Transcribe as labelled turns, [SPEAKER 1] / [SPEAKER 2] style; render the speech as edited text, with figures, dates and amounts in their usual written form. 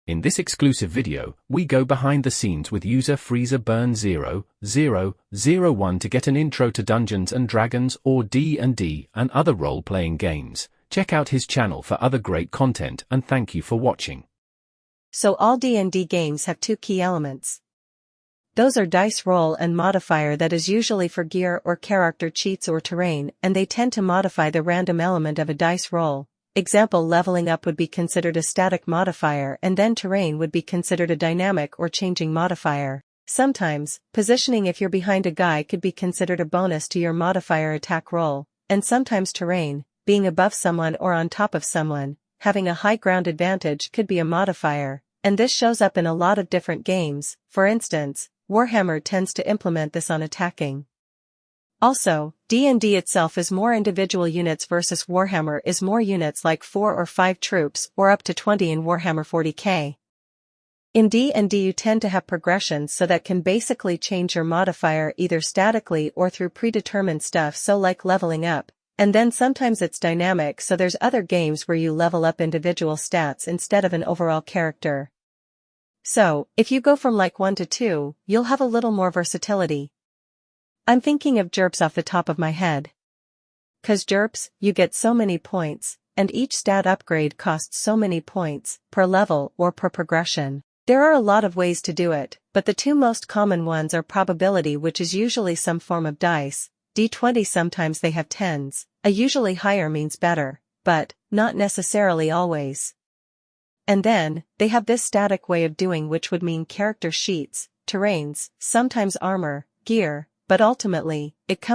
[SPEAKER 1] In this exclusive video, we go behind the scenes with user Freezerburn0001 to get an intro to Dungeons & Dragons or D&D and other role-playing games. Check out his channel for other great content and thank you for watching.
[SPEAKER 2] So all D&D games have two key elements. Those are dice roll and modifier, that is usually for gear or character cheats or terrain, and they tend to modify the random element of a dice roll. Example: leveling up would be considered a static modifier, and then terrain would be considered a dynamic or changing modifier. Sometimes, positioning if you're behind a guy could be considered a bonus to your modifier attack roll, and sometimes terrain, being above someone or on top of someone, having a high ground advantage could be a modifier, and this shows up in a lot of different games. For instance, Warhammer tends to implement this on attacking. Also, D&D itself is more individual units versus Warhammer is more units like 4 or 5 troops or up to 20 in Warhammer 40k. In D&D you tend to have progressions so that can basically change your modifier either statically or through predetermined stuff, so like leveling up, and then sometimes it's dynamic, so there's other games where you level up individual stats instead of an overall character. So, if you go from like 1 to 2, you'll have a little more versatility. I'm thinking of GURPS off the top of my head. 'Cause GURPS, you get so many points, and each stat upgrade costs so many points, per level or per progression. There are a lot of ways to do it, but the two most common ones are probability, which is usually some form of dice, d20, sometimes they have 10s, a usually higher means better, but not necessarily always. And then, they have this static way of doing, which would mean character sheets, terrains, sometimes armor, gear, but ultimately, it comes